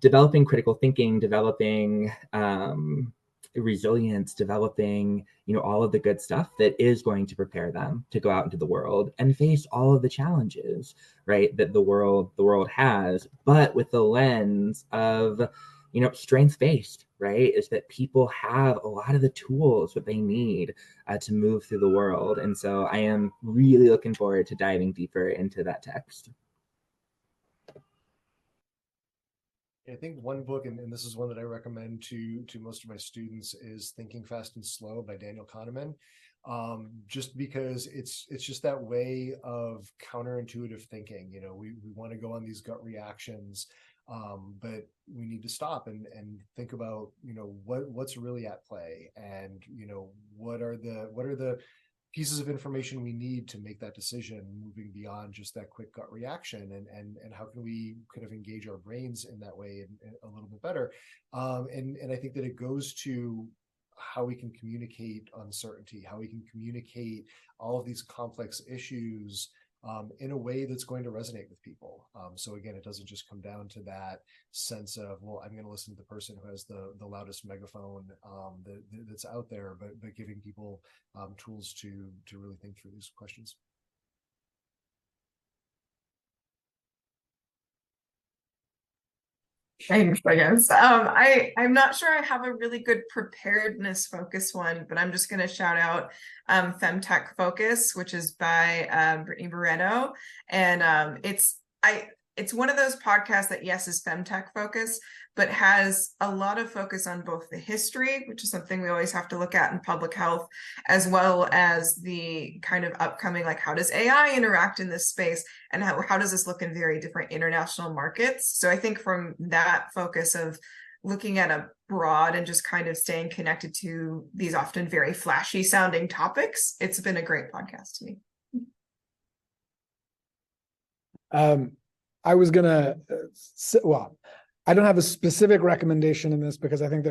developing critical thinking, developing resilience, developing, all of the good stuff that is going to prepare them to go out into the world and face all of the challenges, right, that the world has, but with the lens of, strengths-based, right, is that people have a lot of the tools that they need to move through the world. And so I am really looking forward to diving deeper into that text. I think one book, and this is one that I recommend to most of my students, is Thinking Fast and Slow by Daniel Kahneman. Just because it's just that way of counterintuitive thinking. We want to go on these gut reactions, but we need to stop and think about what's really at play, and what are the pieces of information we need to make that decision, moving beyond just that quick gut reaction, and how can we kind of engage our brains in that way and a little bit better. And I think that it goes to how we can communicate uncertainty, how we can communicate all of these complex issues in a way that's going to resonate with people. So again, it doesn't just come down to that sense of, well, I'm going to listen to the person who has the loudest megaphone that's out there, but giving people tools to really think through these questions. Thanks, I guess. I'm not sure I have a really good preparedness focus one, but I'm just going to shout out Femtech Focus, which is by Brittany Barreto. And it's one of those podcasts that, yes, is Femtech focus, but has a lot of focus on both the history, which is something we always have to look at in public health, as well as the kind of upcoming, like, how does AI interact in this space, and how does this look in very different international markets? So I think from that focus of looking at a broad and just kind of staying connected to these often very flashy sounding topics, it's been a great podcast to me. I was gonna, I don't have a specific recommendation in this because I think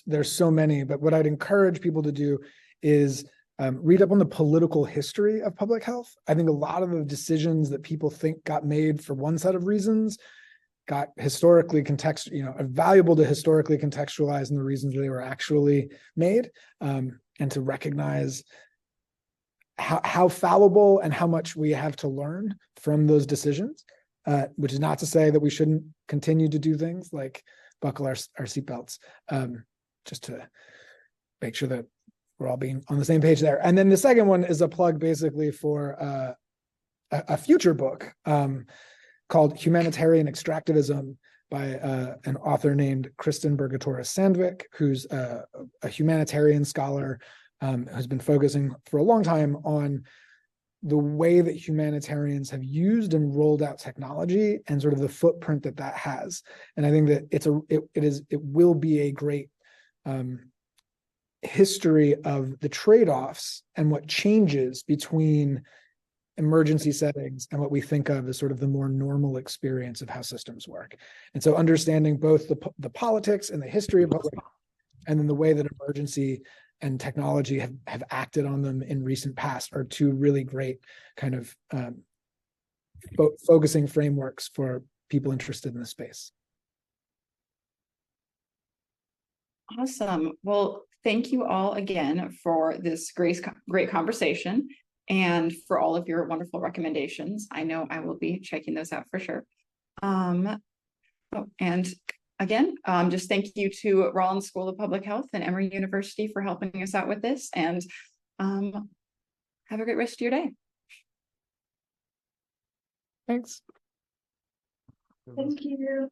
there's so many, but what I'd encourage people to do is read up on the political history of public health. I think a lot of the decisions that people think got made for one set of reasons got historically valuable to historically contextualize in the reasons they were actually made, and to recognize how fallible and how much we have to learn from those decisions, which is not to say that we shouldn't continue to do things like buckle our seatbelts, just to make sure that we're all being on the same page there. And then the second one is a plug basically for a future book called Humanitarian Extractivism by an author named Kristen Bergatoris-Sandvik, who's a humanitarian scholar who's been focusing for a long time on the way that humanitarians have used and rolled out technology and sort of the footprint that that has. And I think that it will be a great history of the trade-offs and what changes between emergency settings and what we think of as sort of the more normal experience of how systems work. And so understanding both the politics and the history of public health, and then the way that emergency and technology have acted on them in recent past are two really great kind of focusing frameworks for people interested in the space. Awesome. Well, thank you all again for this great conversation and for all of your wonderful recommendations. I know I will be checking those out for sure. And again, just thank you to Rollins School of Public Health and Emory University for helping us out with this, and have a great rest of your day. Thanks. Thank you.